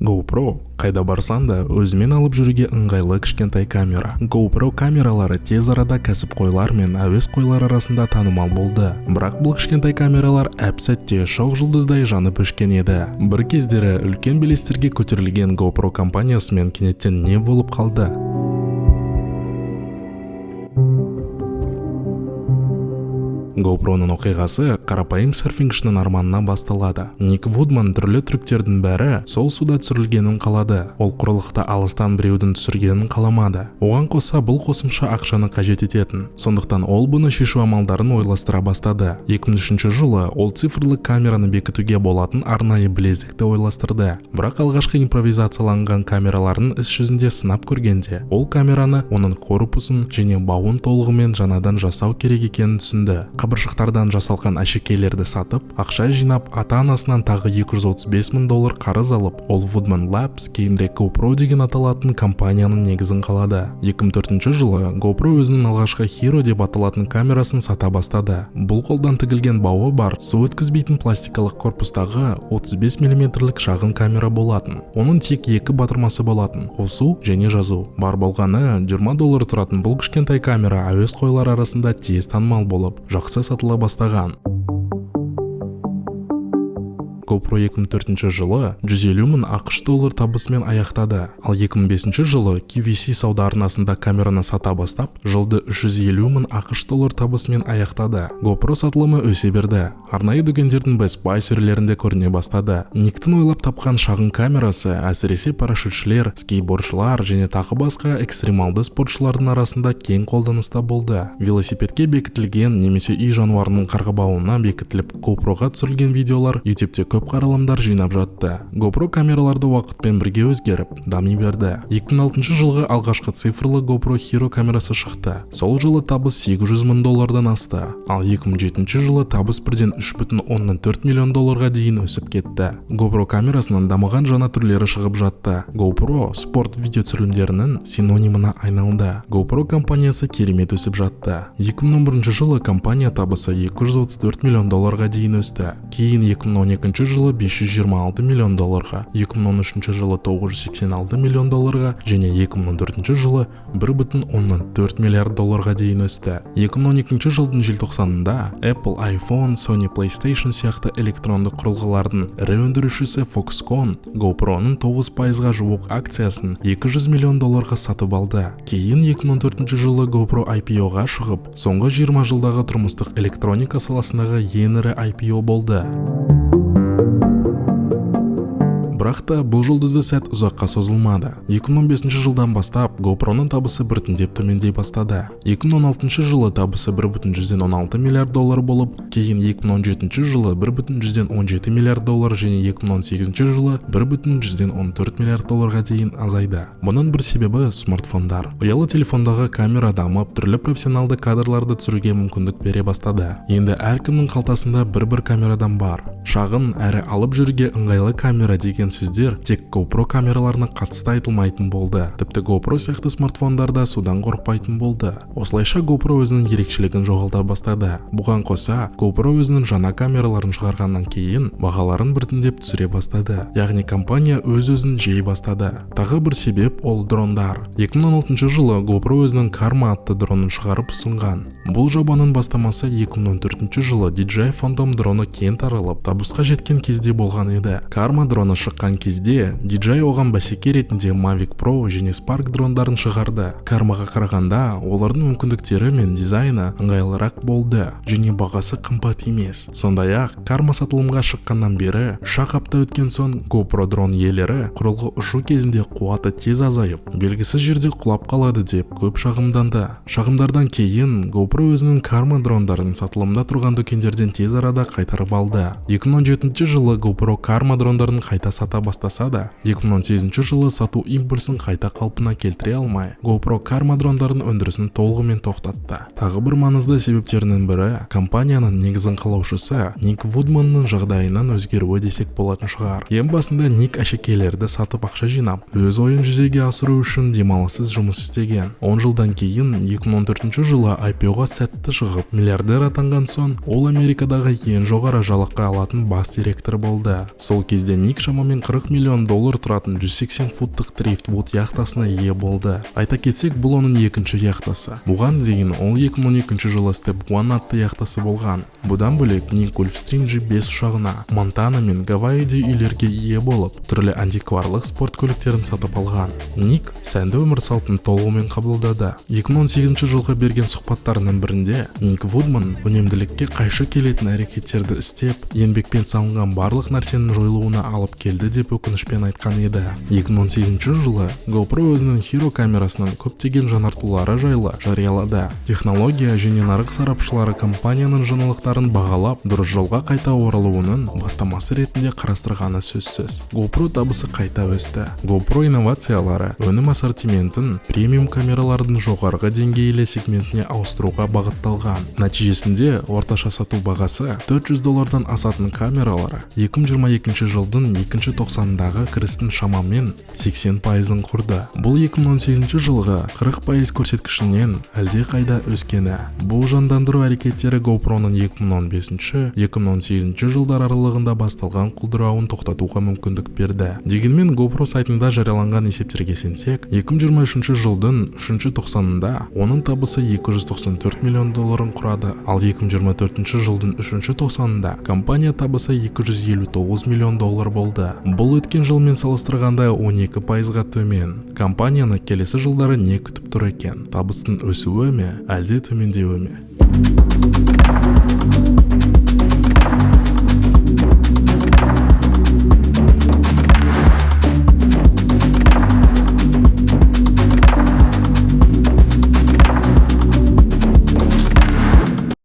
GoPro қайда барсан да өзімен алып жүруге ыңғайлы кішкентай камера. GoPro камералары тез арада кәсіпқойлар мен әуесқойлар арасында танымал болды. Бірақ бұл кішкентай камералар әп-сәтте шоқ жұлдыздай жанып өшкен еді. Бір кездері үлкен белестерге көтерілген GoPro компаниясымен кенеттен не болып қалды? GoPro'ның оқиғасы қарапайым серфингшінің арманынан басталады. Ник Вудман түрлі трюктердің бәрі сол суда түсірілгенін қалады. Ол құрылықта алыстан біреудің түсіргенін қаламады. Оған қоса бұл қосымша ақшаны қажет ететін. Сондықтан ол бұны шешу амалдарын ойластыра бастады. 2003 жылы ол цифрлы камераны бекітуге болатын арнайы білезікті ойластырды. Бірақ алғашқы импровизацияланған камераларын іс жүзінде сынап көргенде, ол камераны, оның корпусын және бауын толығымен жаңадан жасау керек екенін түсінді. Қабыршықтардан жасалған әшекейлерді сатып, ақша жинап, ата-анасынан тағы $235,000 қарыз алып, ол Woodman Labs, кейінірек GoPro деген аталатын компанияның негізін қалады. 2004 жылы GoPro өзінің алғашқы Hero деп аталатын камерасын сата бастады. Бұл қолдан тігілген бауы бар, су өткізбейтін пластикалық корпустағы 35 мм шағын камера болатын. Оның тек екі батырмасы болатын: қосу және жазу. Бар болғаны $20 тұратын бұл кішкентай камера әуесқойлар арасында тез танымал болып, жақсы сатыла бастаған. GoPro 2004 жылы $150,000 табысымен аяқтады. Ал 2005 жылы QVC сауда арнасында камераны сата бастап, жылды $350,000 табысымен аяқтады. GoPro сатылымы өсе берді. Арнайы дүкендердің Best Buy сөрелерінде көріне бастады. Никтің ойлап тапқан шағын камерасы әсіресе парашютшілер, скейтбордшылар және тағы басқа экстремалды спортшылардың арасында кең қолданыста болды. Велосипедке бекітілген немесе үй жануарының қарғыбауына бекітіліп GoPro-ға түсірілген видеолар YouTube'те көп қараламдар жинап жатты. GoPro камераларды уақытпен бірге өзгеріп, дами берді. 2006 жылғы алғашқы цифрлы GoPro Hero камерасы шықты. Сол жылы табыс $700,000 асты. Ал 2007 жылы табыс бірден $3,4 миллион дейін өсіп кетті. GoPro камерасынан дамыған жаңа түрлері шығып жатты. GoPro спорт видео түсірілімдерінің синонимына айналды. GoPro компаниясы керемет өсіп жатты. 2011 жылы компания табысы $234 миллион дейін өсті. Кейін 2012 жылы $526 миллион, 2013 жылы $986 миллион және 2014 жылы $1,4 миллиард дейін өсті. 2012 жылдың желтоқсанында Apple, iPhone, Sony PlayStation сияқты электронды құрылғылардың ірі өндірушісі Foxconn GoPro-ның 9%-ға жуық акциясын $200 миллион сатып алды. Кейін 2014 жылы GoPro IPO-ға шығып, соңғы 20 жылдағы тұрмыстық электроника саласындағы ең ірі IPO болды. Бірақ та бұл жұлдызды сәт ұзаққа созылмады. 2015 жылдан бастап GoPro-ның табысы біртіндеп төмендей бастады. 2016 жылы табысы $1,16 миллиард болып, кейін 2017 жылы $1,17 миллиард және 2018 жылы $1,114 миллиард дейін азайды. Бұның бір себебі смартфондар. Ұялы телефондағы камера дамып, түрлі профессионалды кадрларды түсіруге мүмкіндік бере бастады. Енді әркімнің қалтасында бір камерадан бар. Шағын әрі алып жүруге ыңғайлы камера деген сөздер тек GoPro камераларына қатысты айтылмайтын болды. Тіпті GoPro сияқты смартфондарда судан қорықпайтын болды. Осылайша GoPro өзінің ерекшелігін жоғалта бастады. Бұған қоса, GoPro өзінің жаңа камераларын шығарғаннан кейін бағаларын біртіндеп түсіре бастады. Яғни компания өз-өзін жей бастады. Тағы бір себеп ол дрондар. 2016 жылы GoPro өзінің Karma атты дронын шығарып ұсынған. Бұл жобаның бастамасы 2014 жылы DJI Phantom дроны кең таралып, табысқа жеткен кезде болған еді. Karma дроны шыққан кезде DJI оған бәсеке ретінде Mavic Pro және Spark дрондарын шығарды. Karmaға қарағанда олардың мүмкіндіктері мен дизайны ыңғайлырақ болды және бағасы қымбат емес. Сондай-ақ Karma сатылымға шыққаннан бері 3 апта өткен соң GoPro дрон иелері құрылғы ұшу кезінде қуаты тез азайып, белгісіз жерде құлап қалады деп көп шағымданды. Шағымдардан кейін GoPro өзінің Karma дрондарын сатылымда тұрған дүкендерден тез арада қайтарып алды. 2017 жылы GoPro Karma дрондарын қайта сата бастаса да, 2018 жылы сату импульсын қайта қалпына келтіре алмай, GoPro Karma дрондарын өндірісін толығымен тоқтатты. Тағы бір маңызды себептерінің бірі компанияның негізін қалаушысы Ник Вудманның жағдайынан өзгеруі десек болатын шығар. Ең басында Ник әшекейлерді сатып ақша жинап, өз ойын жүзеге асыру үшін демалыссыз жұмыс істеген. 10 жылдан кейін 2014 жылы IPO-ға сәтті шығып, миллиардер атанған соң, ол Америкадағы ең жоғары жалақы алатын бас директор болды. Сол кезде Ник шамамен шамамен 40 миллион доллар тұратын 180 футтық дрифтвуд яхтасына ие болды. Айта кетсек, бұл оның екінші яхтасы. Бұған дейін ол 2012 жылы Step One атты яхтасы болған. Бұдан бөлек Ник Gulfstream G5 ұшағына, Монтана мен Гавайиде үйлерге ие болып, түрлі антикварлық спорт көліктерін сатып алған. Ник сәнді өмір салтын толығымен қабылдады. 2018 жылға берген сұхбаттарының бірінде Ник Вудман үнемділікке қайшы келетін әрекеттерді істеп, еңбекпен салынған барлық нәрсенің жойылуына алып келді деп өкінішпен айтқан еді. 2018 жылы GoPro өзінің Hero камерасының көптеген жаңартулары жайлы жариялады. Технология және нарық сарапшылары компанияның жаңалықтарын бағалап, дұрыс жолға қайта оралуының бастамасы ретінде қарастырғаны сөзсіз. GoPro табысы қайта өсті. GoPro инновациялары өнім ассортиментін премиум камералардың жоғарғы деңгейлі сегментіне ауыстыруға бағытталған. Нәтижесінде орташа сату бағасы $400 асатын камералары 2022 жылдың екінші тоқсанындағы кірістің шамамен 80%-ын құрды. Бұл 2018 жылғы 40% көрсеткішінен әлде қайда өскені. Бұл жандандыру әрекеттері GoPro-ның 2015-2018 жылдар аралығында басталған құлдырауын тоқтатуға мүмкіндік берді. Дегенмен GoPro сайтында жарияланған есептерге сенсек, 2023 жылдың 3-ші тоқсанында оның табысы $294 миллион құрады, ал 2024 жылдың 3-ші тоқсанында компания табысы $259 миллион болды. Бұл өткен жылмен салыстырғанда 12%-ға төмен. Компанияны келесі жылдары не күтіп тұр екен? Табыстың өсуі ме, әлде төмендеуі ме?